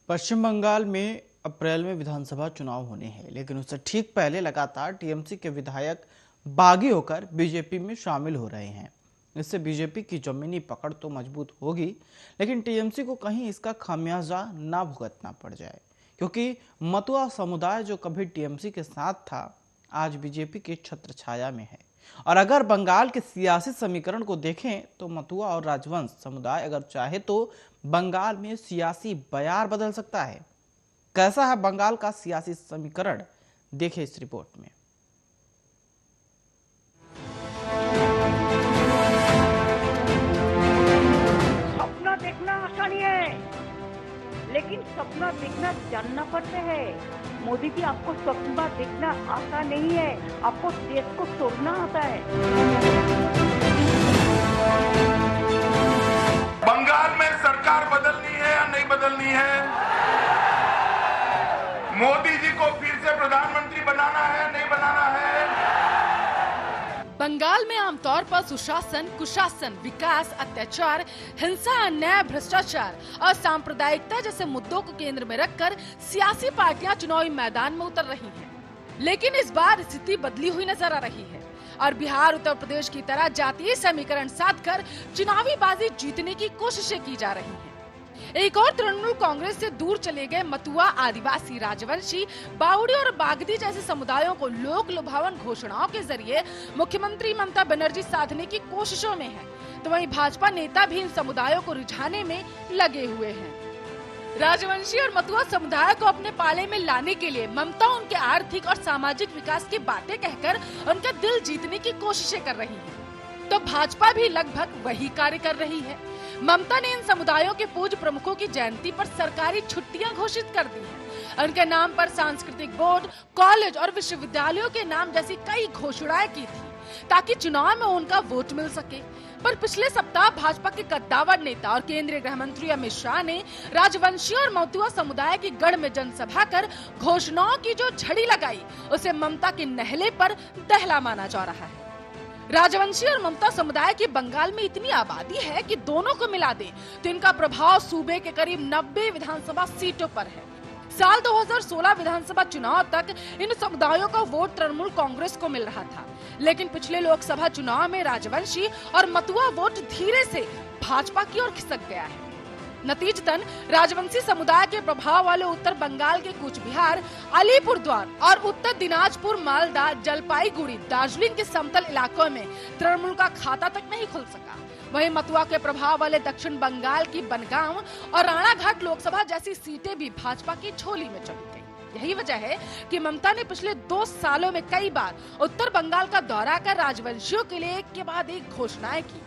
पश्चिम बंगाल में अप्रैल में विधानसभा चुनाव होने हैं, लेकिन उससे ठीक पहले लगातार टीएमसी के विधायक बागी होकर बीजेपी में शामिल हो रहे हैं। इससे बीजेपी की जमीनी पकड़ तो मजबूत होगी, लेकिन टीएमसी को कहीं इसका खामियाजा ना भुगतना पड़ जाए, क्योंकि मतुआ समुदाय जो कभी टीएमसी के साथ था, आज बीजेपी के छत्र छाया में है। और अगर बंगाल के सियासी समीकरण को देखें तो मतुआ और राजवंश समुदाय अगर चाहे तो बंगाल में सियासी बयार बदल सकता है। कैसा है बंगाल का सियासी समीकरण, देखें इस रिपोर्ट में। सपना देखना आसान है, लेकिन सपना देखना जानना पड़ता है। मोदी जी, आपको सपना देखना आसान नहीं है, आपको देश को तोड़ना आता है। बंगाल में सरकार बदलनी है या नहीं बदलनी है? मोदी जी को फिर से प्रधानमंत्री बनाना है, नहीं बनाना है? बंगाल में आमतौर पर सुशासन, कुशासन, विकास, अत्याचार, हिंसा, अन्याय, भ्रष्टाचार और सांप्रदायिकता जैसे मुद्दों को केंद्र में रखकर सियासी पार्टियां चुनावी मैदान में उतर रही हैं। लेकिन इस बार स्थिति बदली हुई नजर आ रही है और बिहार, उत्तर प्रदेश की तरह जातीय समीकरण साधकर चुनावी बाजी जीतने की कोशिशें की जा रही हैं। एक और तृणमूल कांग्रेस से दूर चले गए मतुआ, आदिवासी, राजवंशी, बाउड़ी और बागदी जैसे समुदायों को लोक लुभावन घोषणाओं के जरिए मुख्यमंत्री ममता बनर्जी साधने की कोशिशों में है, तो वहीं भाजपा नेता भी इन समुदायों को रिझाने में लगे हुए हैं। राजवंशी और मतुआ समुदाय को अपने पाले में लाने के लिए ममता उनके आर्थिक और सामाजिक विकास की बातें कहकर उनका दिल जीतने की कोशिशें कर रही है, तो भाजपा भी लगभग वही कार्य कर रही है। ममता ने इन समुदायों के पूज्य प्रमुखों की जयंती पर सरकारी छुट्टियां घोषित कर दी हैं। उनके नाम पर सांस्कृतिक बोर्ड, कॉलेज और विश्वविद्यालयों के नाम जैसी कई घोषणाएं की थी ताकि चुनाव में उनका वोट मिल सके। पर पिछले सप्ताह भाजपा के कद्दावर नेता और केंद्रीय गृह मंत्री अमित शाह ने राजवंशी और मतुआ समुदाय की गढ़ में जनसभा कर घोषणाओं की जो झड़ी लगाई, उसे ममता के नहले पर दहला माना जा रहा है। राजवंशी और ममता समुदाय की बंगाल में इतनी आबादी है कि दोनों को मिला दें तो इनका प्रभाव सूबे के करीब 90 विधानसभा सीटों पर है। साल 2016 विधानसभा चुनाव तक इन समुदायों का वोट तृणमूल कांग्रेस को मिल रहा था, लेकिन पिछले लोकसभा चुनाव में राजवंशी और मतुआ वोट धीरे से भाजपा की ओर खिसक गया है। नतीजतन राजवंशी समुदाय के प्रभाव वाले उत्तर बंगाल के कूच बिहार, अलीपुरद्वार और उत्तर दिनाजपुर, मालदा, जलपाईगुड़ी, दार्जिलिंग के समतल इलाकों में तृणमूल का खाता तक नहीं खुल सका। वहीं मतुआ के प्रभाव वाले दक्षिण बंगाल की बनगांव और राणाघाट लोकसभा जैसी सीटें भी भाजपा की झोली में चली गई। यही वजह है कि ममता ने पिछले 2 सालों में कई बार उत्तर बंगाल का दौरा कर राजवंशियों के लिए एक के बाद एक घोषणाएं की।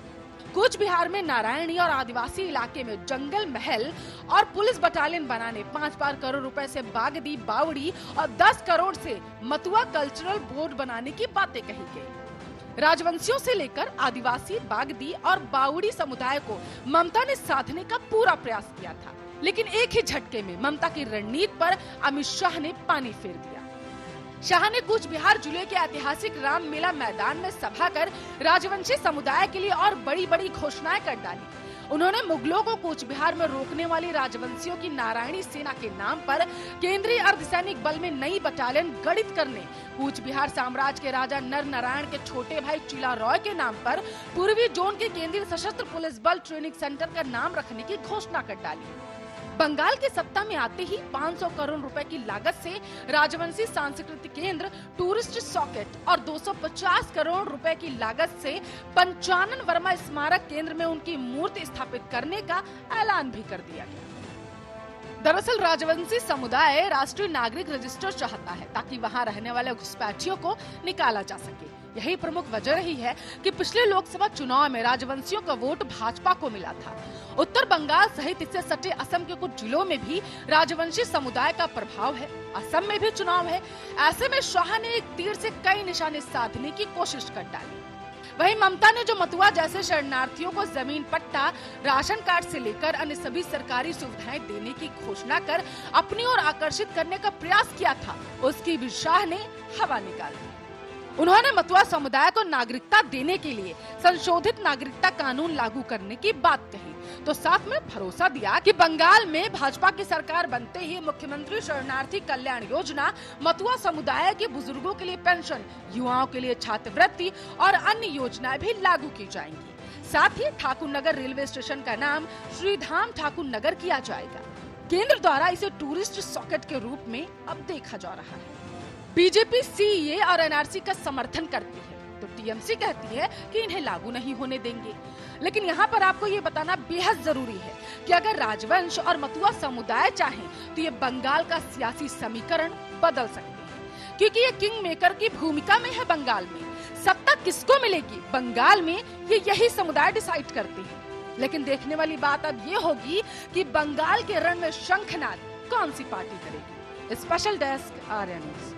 कूच बिहार में नारायणी और आदिवासी इलाके में जंगल महल और पुलिस बटालियन बनाने, 5 करोड़ रुपए से बागदी, बावड़ी और 10 करोड़ से मतुआ कल्चरल बोर्ड बनाने की बातें कही गई। राजवंशियों से लेकर आदिवासी, बागदी और बावड़ी समुदाय को ममता ने साधने का पूरा प्रयास किया था, लेकिन एक ही झटके में ममता की रणनीति पर अमित शाह ने पानी फेर दिया। शाह ने कूच बिहार जिले के ऐतिहासिक राम मेला मैदान में सभा कर राजवंशी समुदाय के लिए और बड़ी बड़ी घोषणाएं कर डाली। उन्होंने मुगलों को कूच बिहार में रोकने वाली राजवंशियों की नारायणी सेना के नाम पर केंद्रीय अर्धसैनिक बल में नई बटालियन गठित करने, कूच बिहार साम्राज्य के राजा नर नारायण के छोटे भाई चिला रॉय के नाम पर पूर्वी जोन के केंद्रीय सशस्त्र पुलिस बल ट्रेनिंग सेंटर का नाम रखने की घोषणा कर डाली। बंगाल के सत्ता में आते ही 500 करोड़ रुपए की लागत से राजवंशी सांस्कृतिक केंद्र, टूरिस्ट सॉकेट और 250 करोड़ रुपए की लागत से पंचानन वर्मा स्मारक केंद्र में उनकी मूर्ति स्थापित करने का ऐलान भी कर दिया गया। दरअसल राजवंशी समुदाय राष्ट्रीय नागरिक रजिस्टर चाहता है ताकि वहां रहने वाले घुसपैठियों को निकाला जा सके। यही प्रमुख वजह रही है कि पिछले लोकसभा चुनाव में राजवंशियों का वोट भाजपा को मिला था। उत्तर बंगाल सहित इससे सटे असम के कुछ जिलों में भी राजवंशी समुदाय का प्रभाव है। असम में भी चुनाव है, ऐसे में शाह ने एक तीर से कई निशाने साधने की कोशिश कर डाली। वहीं ममता ने जो मतुआ जैसे शरणार्थियों को जमीन पट्टा, राशन कार्ड से लेकर अन्य सभी सरकारी सुविधाएं देने की घोषणा कर अपनी ओर आकर्षित करने का प्रयास किया था, उसकी भी शाह ने हवा निकाल दी। उन्होंने मतुआ समुदाय को नागरिकता देने के लिए संशोधित नागरिकता कानून लागू करने की बात कही, तो साथ में भरोसा दिया कि बंगाल में भाजपा की सरकार बनते ही मुख्यमंत्री शरणार्थी कल्याण योजना, मतुआ समुदाय के बुजुर्गों के लिए पेंशन, युवाओं के लिए छात्रवृत्ति और अन्य योजनाएं भी लागू की जाएंगी। साथ ही ठाकुर नगर रेलवे स्टेशन का नाम श्रीधाम ठाकुर नगर किया जाएगा। केंद्र द्वारा इसे टूरिस्ट सॉकेट के रूप में अब देखा जा रहा है। बीजेपी सीएए और एनआरसी का समर्थन करती है तो टीएमसी कहती है कि इन्हें लागू नहीं होने देंगे। लेकिन यहाँ पर आपको ये बताना बेहद जरूरी है कि अगर राजवंश और मतुआ समुदाय चाहें तो ये बंगाल का सियासी समीकरण बदल सकते हैं, क्योंकि ये किंग मेकर की भूमिका में है। बंगाल में सत्ता किसको मिलेगी, बंगाल में ये यही समुदाय डिसाइड करते हैं। लेकिन देखने वाली बात अब ये होगी कि बंगाल के रण में शंखनाद कौन सी पार्टी करेगी। Special desk, Arya news.